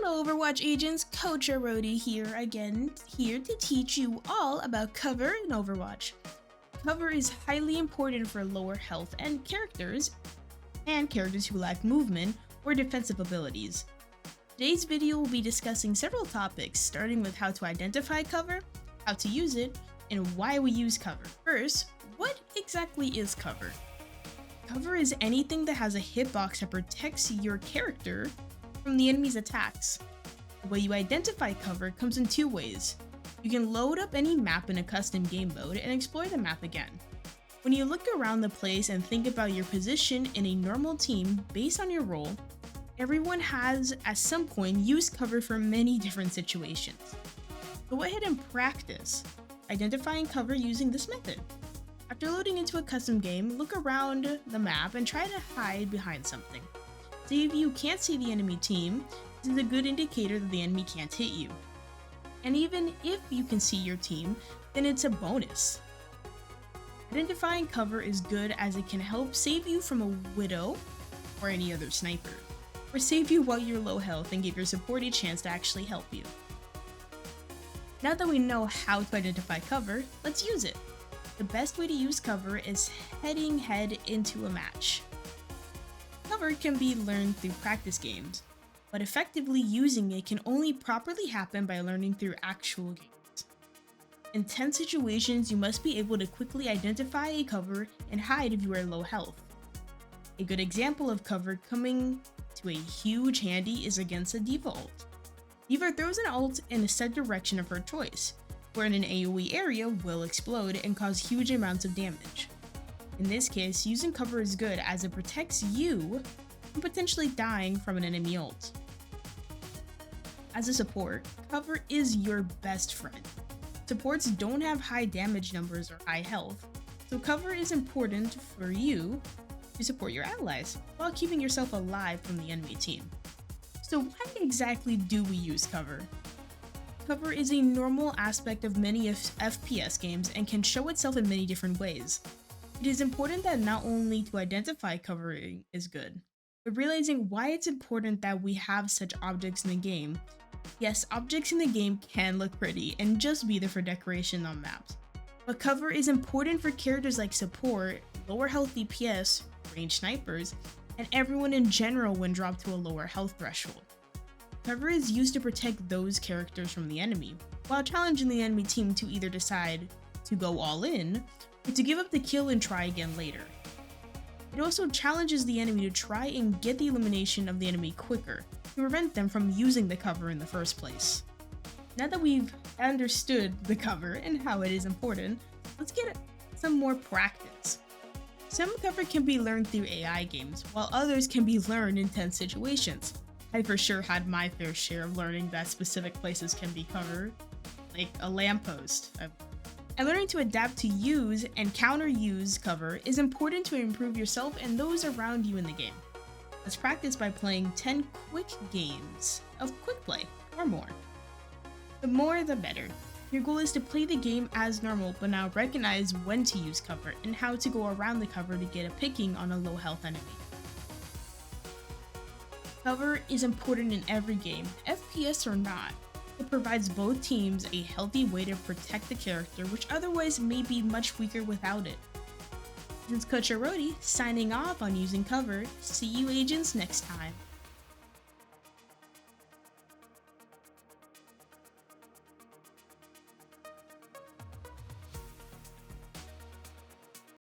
Hello Overwatch agents, Coach Arodi here again, here to teach you all about cover in Overwatch. Cover is highly important for lower health and characters who lack movement or defensive abilities. Today's video will be discussing several topics, starting with how to identify cover, how to use it, and why we use cover. First, what exactly is cover? Cover is anything that has a hitbox that protects your character from the enemy's attacks. The way you identify cover comes in two ways. You can load up any map in a custom game mode and explore the map again. When you look around the place and think about your position in a normal team based on your role, everyone has at some point used cover for many different situations. Go ahead and practice identifying cover using this method. After loading into a custom game, look around the map and try to hide behind something. See if you can't see the enemy team, this is a good indicator that the enemy can't hit you. And even if you can see your team, then it's a bonus. Identifying cover is good as it can help save you from a widow or any other sniper, or save you while you're low health and give your support a chance to actually help you. Now that we know how to identify cover, let's use it. The best way to use cover is heading head into a match. Cover can be learned through practice games, but effectively using it can only properly happen by learning through actual games. In tense situations, you must be able to quickly identify a cover and hide if you are low health. A good example of cover coming to a huge handy is against a D.Va ult. D.Va throws an ult in a set direction of her choice, where an AoE area will explode and cause huge amounts of damage. In this case, using cover is good as it protects you from potentially dying from an enemy ult. As a support, cover is your best friend. Supports don't have high damage numbers or high health, so cover is important for you to support your allies while keeping yourself alive from the enemy team. So why exactly do we use cover? Cover is a normal aspect of many FPS games and can show itself in many different ways. It is important that not only to identify covering is good, but realizing why it's important that we have such objects in the game. Yes, objects in the game can look pretty and just be there for decoration on maps, but cover is important for characters like support, lower health DPS, ranged snipers, and everyone in general when dropped to a lower health threshold. Cover is used to protect those characters from the enemy, while challenging the enemy team to either decide to go all in, or to give up the kill and try again later. It also challenges the enemy to try and get the elimination of the enemy quicker, to prevent them from using the cover in the first place. Now that we've understood the cover and how it is important, let's get some more practice. Some cover can be learned through AI games, while others can be learned in tense situations. I for sure had my fair share of learning that specific places can be covered, like a lamppost. And learning to adapt to use and counter-use cover is important to improve yourself and those around you in the game. Let's practice by playing 10 quick games of quick play or more. The more the better. Your goal is to play the game as normal, but now recognize when to use cover and how to go around the cover to get a picking on a low health enemy. Cover is important in every game, FPS or not. It provides both teams a healthy way to protect the character, which otherwise may be much weaker without it. This is Coach Arodi signing off on using cover. See you agents next time.